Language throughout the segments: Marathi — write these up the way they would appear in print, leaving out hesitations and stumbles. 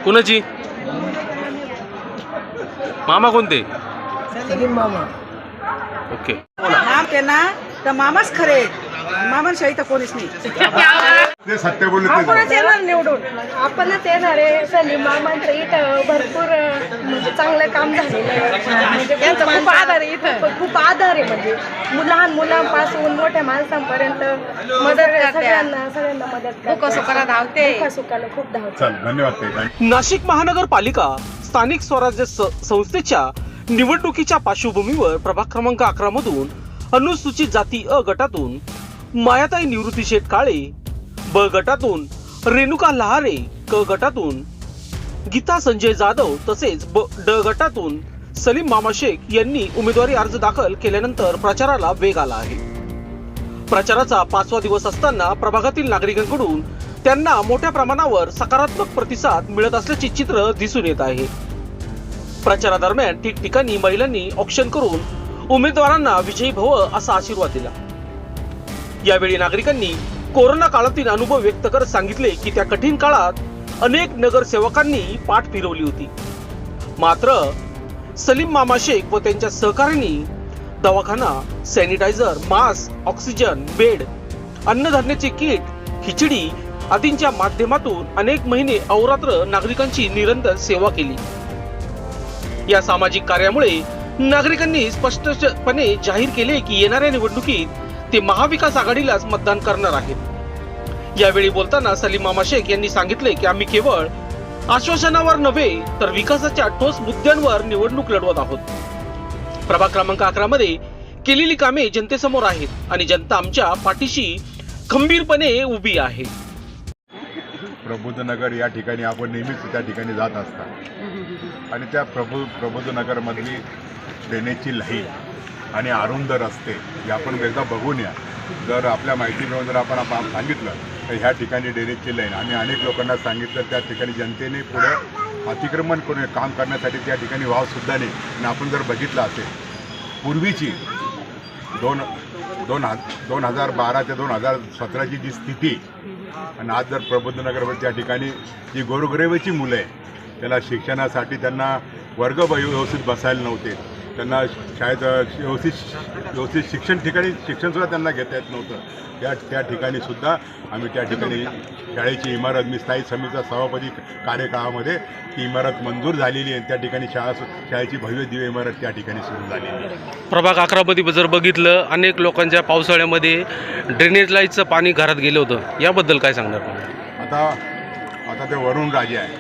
कुणाची? मामा कोणते? सलीम मामा. ओके. नाम ते ना तर मामाच खरे, मामाशिवाय तर कोणीच नाही. ते सत्य बोलले आपणच येणार निवडून, आपणच येणार आहे. सलीम मामांचं इथं भरपूर म्हणजे चांगलं काम झालेलं आहे. म्हणजे त्यांचा खूप आधार आहे इथं, खूप आधार आहे. म्हणजे लहान मुलांपासून मोठ्या माणसांपर्यंत मदत, सगळ्यांना मदत सुखाला धावते, सुखाला खूप धावते. चल धन्यवाद ताई. नाशिक महानगरपालिका स्थानिक स्वराज्य संस्थेच्या निवडणुकीच्या पार्श्वभूमीवर प्रभाग क्रमांक 11 मधून अनुसूचित जाती अ गटातून मायाताई निवृत्ती शेठ काळे, ब गटातून रेणुका लहारे, क गटातून गीता संजय जाधव तसेच ड गटातून सलीम मामा शेख यांनी उमेदवारी अर्ज दाखल केल्यानंतर प्रचाराला वेग आला आहे. प्रचाराचा 5वा दिवस असताना प्रभागातील नागरिकांकडून त्यांना मोठ्या प्रमाणावर सकारात्मक प्रतिसाद मिळत असल्याचे चित्र दिसून येत आहे. प्रचारादरम्यान ठिकठिकाणी महिलांनी औक्षण करून उमेदवारांना विजयी भव असा आशीर्वाद दिला. यावेळी नागरिकांनी कोरोना काळातील अनुभव व्यक्त करत सांगितले की त्या कठीण काळात अनेक नगरसेवकांनी पाठ फिरवली होती, मात्र सलीम मामा शेख व त्यांच्या सहकाऱ्यांनी दवाखाना, सॅनिटायझर, मास्क, ऑक्सिजन, बेड, अन्नधान्याचे किट, खिचडी आदींच्या माध्यमातून अनेक महिने अहोरात्र नागरिकांची निरंतर सेवा केली. या सामाजिक कार्यामुळे नागरिकांनी स्पष्टपणे जाहीर केले की येणाऱ्या निवडणुकीत ते महाविकास आघाडीलाच मतदान करणार आहेत. यावेळी बोलताना सलीम मामा शेख यांनी सांगितले की आम्ही केवळ आश्वासनावर नव्हे तर विकासाच्या ठोस मुद्द्यांवर निवडणूक लढवत आहोत. प्रभाग क्रमांक 11 मध्ये केलेली कामे जनतेसमोर आहेत आणि जनता आमच्या पाठीशी खंबीरपणे उभी आहे. प्रबोधनगर या ठिकाणी आपण नेहमीच त्या ठिकाणी जात असतात आणि त्या प्रबोधनगरमधली ड्रेनेजची लाईन आणि अरुंद रस्ते हे आपण एकदा बघून या. जर आपल्या माहितीप्रमाणे जर आपण सांगितलं तर ह्या ठिकाणी ड्रेनेजची लाईन आम्ही अनेक लोकांना सांगितलं, त्या ठिकाणी जनतेने पुढं अतिक्रमण करून काम करण्यासाठी त्या ठिकाणी वावसुद्धा नाही. आणि आपण जर बघितलं असेल पूर्वीची 2012 ते 2017ची जी स्थिती आणि आज जर प्रबोधनगरवर त्या ठिकाणी जी गोरगरिबाची मुलं आहे त्याला शिक्षणासाठी त्यांना वर्ग व्यवस्थित बसायला नव्हते, त्यांना शाळेत व्यवस्थित शिक्षणसुद्धा त्यांना घेता येत नव्हतं. त्या ठिकाणी सुद्धा आम्ही त्या ठिकाणी शाळेची इमारत, मी स्थायी समितीचा सभापती कार्यकाळामध्ये ती इमारत मंजूर झालेली आहे. त्या ठिकाणी शाळेची भव्य दिव्य इमारत त्या ठिकाणी सुरू झालेली आहे. प्रभाग 11 मध्ये जर बघितलं अनेक लोकांच्या पावसाळ्यामध्ये ड्रेनेज लाईनचं पाणी घरात गेलं होतं, याबद्दल काय सांगणार? आता ते वरुण राजे आहे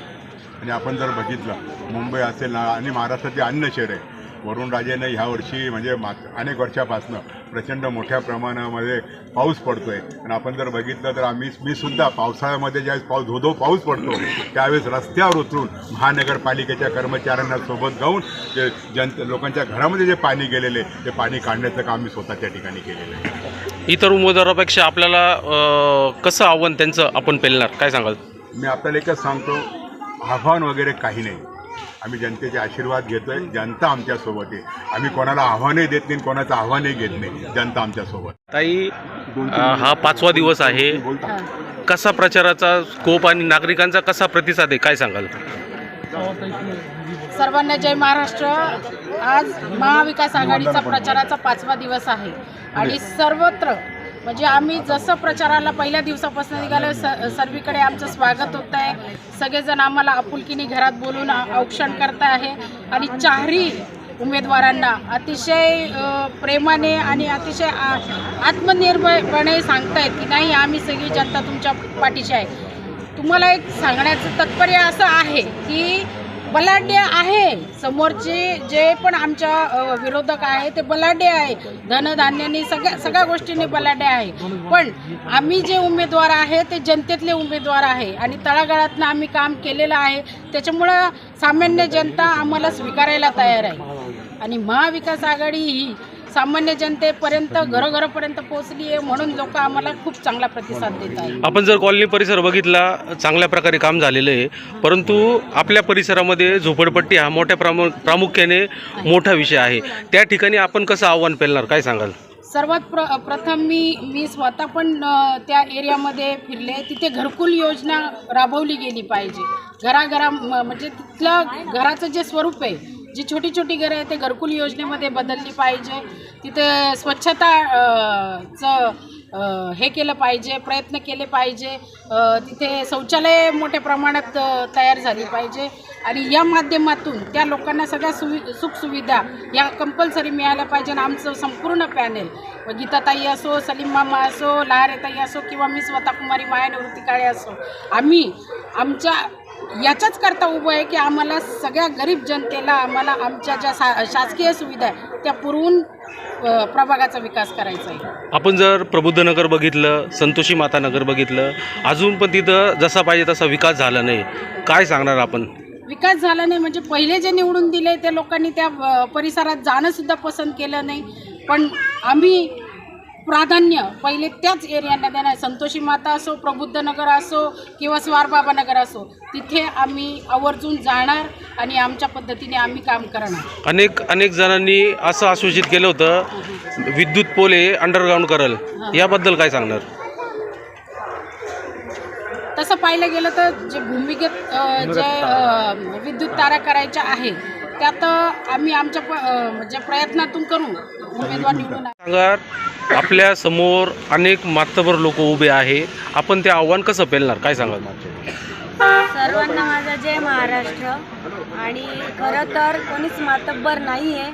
आणि आपण जर बघितलं मुंबई असेल ना आणि महाराष्ट्रातील अन्य शहर आहे, वरुण राजेनं ह्या वर्षी म्हणजे अनेक वर्षापासून प्रचंड मोठ्या प्रमाणामध्ये पाऊस पडतोय. आणि आपण जर बघितलं तर मी सुद्धा पावसाळ्यामध्ये ज्यावेळेस धोधो पाऊस पडतो त्यावेळेस रस्त्यावर उतरून महानगरपालिकेच्या कर्मचाऱ्यांना सोबत जाऊन ते लोकांच्या घरामध्ये जे पाणी गेलेले ते पाणी काढण्याचं काम मी स्वतः त्या ठिकाणी केलेलं आहे. इतर उमेदवारापेक्षा आपल्याला कसं आव्हान त्यांचं आपण पेलणार, काय सांगाल? मी आपल्याला एकच सांगतो, आव्हान वगैरे काही नाही. आम्ही जनतेचे आशीर्वाद घेतोय, जनता आमच्यासोबत आहे. आम्ही कोणाला आव्हानही देत नाही, कोणाचं आव्हानही घेत नाही, जनता आमच्यासोबत. ताई, हा 5वा दिवस आहे, कसा प्रचाराचा स्कोप आणि नागरिकांचा कसा प्रतिसाद आहे, काय सांगाल? सर्वांना जय महाराष्ट्र. आज महाविकास आघाडीचा प्रचाराचा 5वा दिवस आहे आणि सर्वत्र म्हणजे आम्ही जसं प्रचाराला पहिल्या दिवसापासून निघालो सर्वीकडे आमचं स्वागत होत आहे. सगळेजण आम्हाला आपुलकीने घरात बोलून औक्षण करत आहे आणि चारही उमेदवारांना अतिशय प्रेमाने आणि अतिशय आत्मनिर्भरपणे सांगतायत की नाही, आम्ही सगळी जनता तुमच्या पाठीशी आहे. तुम्हाला एक सांगण्याचं तात्पर्य असं आहे की बलाढ्य आहे, समोरचे जे पण आमच्या विरोधक आहे ते बलाढ्य आहे, धनधान्याने सगळ्या गोष्टींनी बलाढ्य आहे. पण आम्ही जे उमेदवार आहे ते जनतेतले उमेदवार आहे आणि तळागाळातनं आम्ही काम केलेलं आहे. त्याच्यामुळं सामान्य जनता आम्हाला स्वीकारायला तयार आहे आणि महाविकास आघाडी ही सामान्य जनतेपर्यंत घरोघरापर्यंत पोहोचली आहे, म्हणून लोक आम्हाला खूप चांगला प्रतिसाद देत आहेत. आपण जर कॉलनी परिसर बघितला चांगल्या प्रकारे काम झालेलं आहे, परंतु आपल्या परिसरामध्ये झोपडपट्टी हा मोठ्या प्रामुख्याने मोठा विषय आहे. त्या ठिकाणी आपण कसं आव्हान पेलणार, काय सांगाल? सर्वात प्रथम मी स्वतः पण त्या एरियामध्ये फिरले. तिथे घरकुल योजना राबवली गेली पाहिजे. म्हणजे तिथलं घराचं जे स्वरूप आहे, जी छोटी छोटी घरं आहे ते घरकुल योजनेमध्ये बदलली पाहिजे. तिथे स्वच्छताचं हे केलं पाहिजे, प्रयत्न केले पाहिजे. तिथे शौचालय मोठ्या प्रमाणात तयार झाली पाहिजे आणि या माध्यमातून त्या लोकांना सगळ्या सुखसुविधा या कंपल्सरी मिळाल्या पाहिजे. आणि आमचं संपूर्ण पॅनेल, गीताताई असो, सलीम मामा असो, लहारेताई असो किंवा मी स्वतः कुमारी माया निवृत्ती काळे असो, आम्ही आमच्या याच्याच करता उभं आहे की आम्हाला सगळ्या गरीब जनतेला आम्हाला आमच्या ज्या शासकीय सुविधा आहे त्या पुरवून प्रभागाचा विकास करायचा आहे. आपण जर प्रबुद्धनगर बघितलं, संतोषी माता नगर बघितलं, अजून पण तिथं जसा पाहिजे तसा विकास झाला नाही. काय सांगणार आपण? विकास झाला नाही म्हणजे पहिले जे निवडून दिले त्या लोकांनी त्या परिसरात जाणंसुद्धा पसंत केलं नाही. पण आम्ही प्राधान्य पहिले त्याच एरियांना देणार. संतोषी माता असो, प्रबुद्धनगर असो किंवा स्वारबाबा नगर असो, तिथे आम्ही आवर्जून जाणार आणि आमच्या पद्धतीने आम्ही काम करणार. अनेक जणांनी असं आश्वासित केलं होतं विद्युत पोल हे अंडरग्राऊंड करल, याबद्दल काय सांगणार? तसं पाहिलं गेलं तर जे भूमिगत जे विद्युत तारा करायच्या आहेत त्यात आम्ही आमच्या म्हणजे प्रयत्नातून करू उमेदवार निवडून. सांगा, आपल्या समोर अनेक मातबर लोक उभे आहे, आपण ते आव्हान कसं पेलणार, काय सांगाल? सर्वांना माझा जय महाराष्ट्र. आणि खरं तर कोणीच मातब्बर नाही आहे,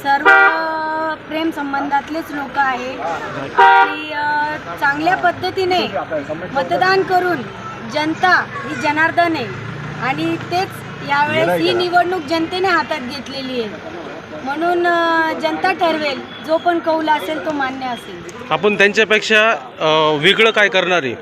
सर्व प्रेम संबंधातलेच लोक आहे आणि चांगल्या पद्धतीने मतदान करून जनता ही जनार्दन आहे आणि तेच यावेळेस ही निवडणूक जनतेने हातात घेतलेली आहे. म्हणून जनता ठरवेल, जो पण कौल असेल तो मान्य असेल. आपण त्यांच्यापेक्षा वेगळं काय करणार आहे?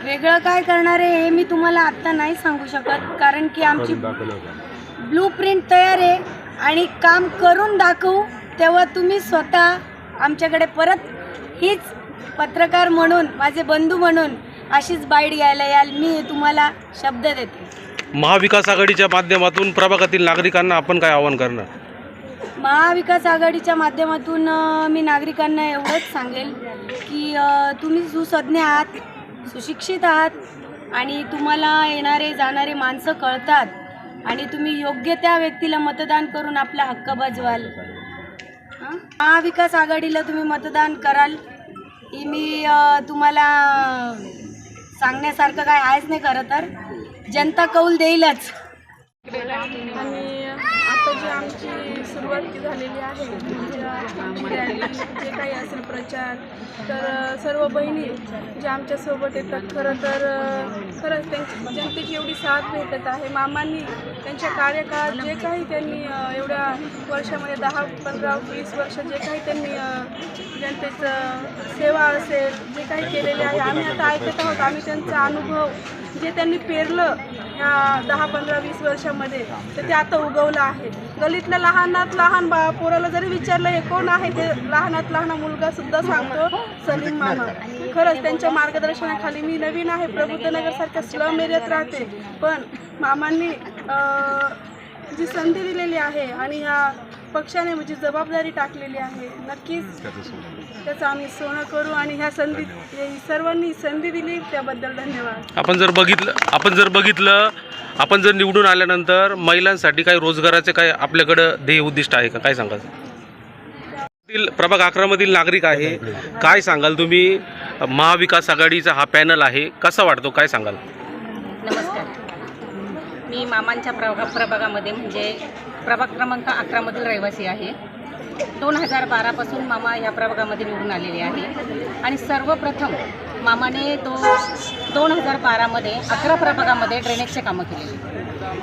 वेगळं काय करणार आहे हे मी तुम्हाला आत्ता नाही सांगू शकत, कारण की आमची ब्लू प्रिंट तयार आहे आणि काम करून दाखवू तेव्हा तुम्ही स्वतः आमच्याकडे परत हीच पत्रकार म्हणून, माझे बंधू म्हणून अशीच बाईट घ्यायला याल. मी तुम्हाला शब्द देते. महाविकास आघाडीच्या माध्यमातून प्रभागातील नागरिकांना आपण काय आवाहन करणार? महाविकास आघाडीच्या माध्यमातून मी नागरिकांना एवढंच सांगेल की तुम्ही सुसज्ञ आहात, सुशिक्षित आहात आणि तुम्हाला येणारे जाणारे माणसं कळतात आणि तुम्ही योग्य त्या व्यक्तीला मतदान करून आपला हक्क बजवाल. महाविकास आघाडीला तुम्ही मतदान कराल ही मी तुम्हाला सांगण्यासारखं काय आहेच नाही. खरं तर जनता कौल देईलच. आणि आता जी आमची सुरुवात झालेली आहे जे काही असेल प्रचार, तर सर्व बहिणी ज्या आमच्यासोबत येतात, खरंच त्यांची जनतेची एवढी साथ भेटत आहे. मामांनी त्यांच्या कार्यकाळात जे काही त्यांनी एवढ्या वर्षामध्ये 10, 15, 20 वर्ष जे काही त्यांनी जनतेचं सेवा असेल जे काही केलेले आहे आम्ही आता ऐकत आहोत. आम्ही त्यांचा अनुभव जे त्यांनी पेरलं ह्या 10, 15, 20 वर्षामध्ये तर ते आता उगवलं आहे. गलीतल्या लहानात लहान पोराला जरी विचारलं हे कोण आहे, ते लहानात लहान मुलगासुद्धा सांगतो सलीम मामा. खरंच त्यांच्या मार्गदर्शनाखाली मी नवीन आहे, प्रबुद्धनगरसारख्या स्लम एरियात राहते, पण मामांनी जी संधी दिलेली आहे आणि ह्या पक्षाने म्हणजे जबाबदारी टाकलेली आहे, नक्कीच त्याचं आम्ही सोनं करू. आणि ह्या सर्वांनी संधी दिली त्याबद्दल धन्यवाद. आपण जर निवडून आल्यानंतर महिलांसाठी काही रोजगाराचे काय आपल्याकडं ध्येय उद्दिष्ट आहे का, काय सांगाल? प्रभाग 11 मधील नागरिक आहे, काय सांगाल तुम्ही? महाविकास आघाडीचा हा पॅनल आहे, कसा वाटतो, काय सांगाल? नमस्कार. मी मामांच्या प्रभागामध्ये म्हणजे प्रभाग क्रमांक 11 मधील रहिवासी आहे. 2012 मामा या प्रभागामध्ये निवडून आलेले आहे आणि सर्वप्रथम मामाने 2012 11 प्रभागामध्ये ड्रेनेजचे कामं केलेली.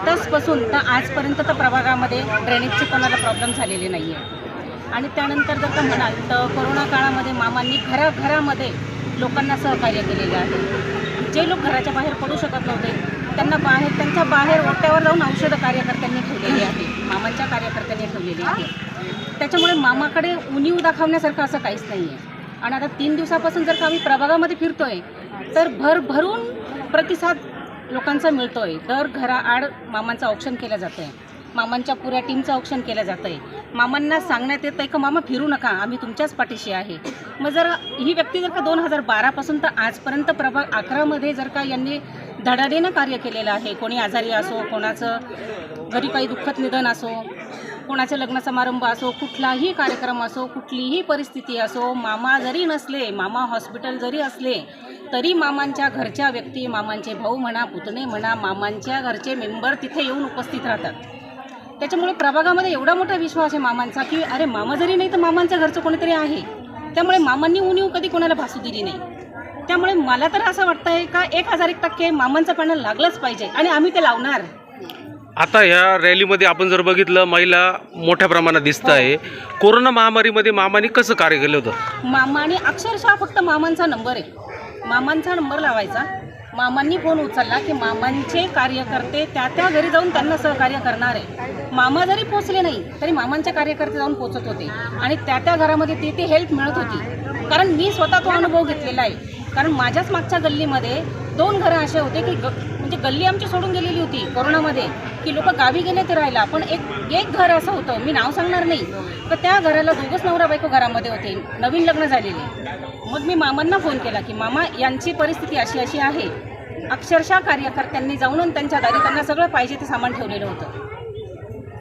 तसपासून तर आजपर्यंत तर प्रभागामध्ये ड्रेनेजचे कोणाला प्रॉब्लेम झालेले नाही आहे. आणि त्यानंतर जर का म्हणाल तर कोरोना काळामध्ये मामांनी घराघरामध्ये लोकांना सहकार्य केलेले आहे. जे लोक घराच्या बाहेर पडू शकत नव्हते त्यांना त्यांच्या बाहेर ओट्यावर जाऊन औषधं कार्यकर्त्यांनी ठेवलेली आहे, मामांच्या कार्यकर्त्यांनी ठेवलेली आहे. त्याच्यामुळे मामाकडे उणीव दाखवण्यासारखं असं काहीच नाही आहे. आणि आता 3 दिवसापासून जर का आम्ही प्रभागामध्ये फिरतो आहे तर भरभरून प्रतिसाद लोकांचा मिळतो आहे. दर घराआड मामांचं औक्षण केलं जातं आहे, मामांच्या पुऱ्या टीमचं औक्षण केलं जातं आहे. मामांना सांगण्यात येतं का मामा फिरू नका, आम्ही तुमच्याच पाठीशी आहे. मग जर ही व्यक्ती जर का 2012 पासून तर आजपर्यंत प्रभाग 11 मध्ये जर का यांनी धडाडीनं कार्य केलेलं आहे, कोणी आजारी असो, कोणाचं घरी काही दुःखद निधन असो, कोणाचे लग्न समारंभ असो, कुठलाही कार्यक्रम असो, कुठलीही परिस्थिती असो, मामा जरी नसले, मामा हॉस्पिटल जरी असले तरी मामांच्या घरच्या व्यक्ती, मामांचे भाऊ म्हणा, पुतणे म्हणा, मामांच्या घरचे मेंबर तिथे येऊन उपस्थित राहतात. त्याच्यामुळे प्रभागामध्ये एवढा मोठा विश्वास आहे मामांचा की अरे मामा जरी नाही तर मामांच्या घरचं कोणीतरी आहे. त्यामुळे मामांनी उणीव कधी कोणाला भासू दिली नाही. त्यामुळे मला तर असं वाटतंय का 1001% मामांचं पॅनल लागलंच पाहिजे आणि आम्ही ते लावणार. आता ह्या रॅलीमध्ये आपण जर बघितलं महिला मोठ्या प्रमाणात दिसत आहे. कोरोना महामारीमध्ये मामांनी कसं कार्य केलं होतं? मामाने अक्षरशः फक्त मामांचा नंबर आहे, मामांचा नंबर लावायचा, मामांनी फोन उचलला की मामांचे कार्यकर्ते त्या घरी जाऊन त्यांना सहकार्य करणार आहे. मामा जरी पोचले नाही तरी मामांचे कार्यकर्ते जाऊन पोचत होते आणि त्या घरामध्ये ती हेल्प मिळत होती. कारण मी स्वतः तो अनुभव घेतलेला आहे. कारण माझ्याच मागच्या गल्लीमध्ये 2 घरं असे होते की म्हणजे गल्ली आमची सोडून गेलेली होती कोरोनामध्ये की लोक गावी गेले ते राहिला. पण एक घर असं होतं, मी नाव सांगणार नाही, तर त्या घराला 2 नवरा बायको घरामध्ये होते, नवीन लग्न झालेले. मग मी मामांना फोन केला की मामा यांची परिस्थिती अशी अशी आहे. अक्षरशः कार्यकर्त्यांनी जाऊन त्यांच्या दारी त्यांना सगळं पाहिजे ते सामान ठेवलेलं होतं.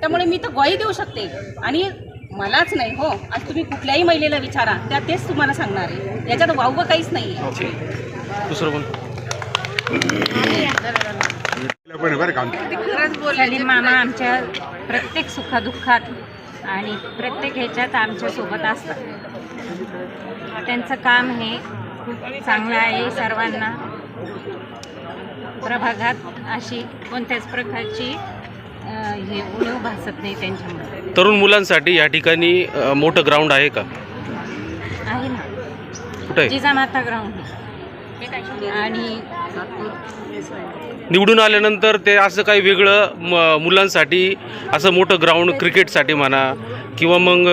त्यामुळे मी तर ग्वाही देऊ शकते आणि मलाच नाही हो, आज तुम्ही कुठल्याही महिलेला विचारा तेच तुम्हाला सांगणार आहे. याच्यात वावगं काहीच नाही आहे. दुसरं पण सलीम मामा आमच्या प्रत्येक सुखादुःखात आणि प्रत्येक ह्याच्यात आमच्यासोबत असतात. त्यांचं काम हे खूप चांगलं आहे. सर्वांना प्रभागात अशी कोणत्याच प्रकारची हे उणीव भासत नाही त्यांच्यामुळे. तरुण मुलांसाठी या ठिकाणी मोठं ग्राउंड आहे का? आहे ना, कुठे आहे? जिजामाता ग्राउंड. आणि निवडून आल्यानंतर ते असं काही वेगळं मुलांसाठी असं मोठं ग्राउंड क्रिकेटसाठी म्हणा किंवा मग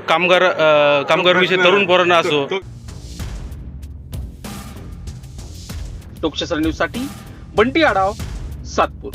कामगार विषयी तरुण पोरांना असो. लोकशाही न्यूजसाठी बंटी आढाव, सातपूर.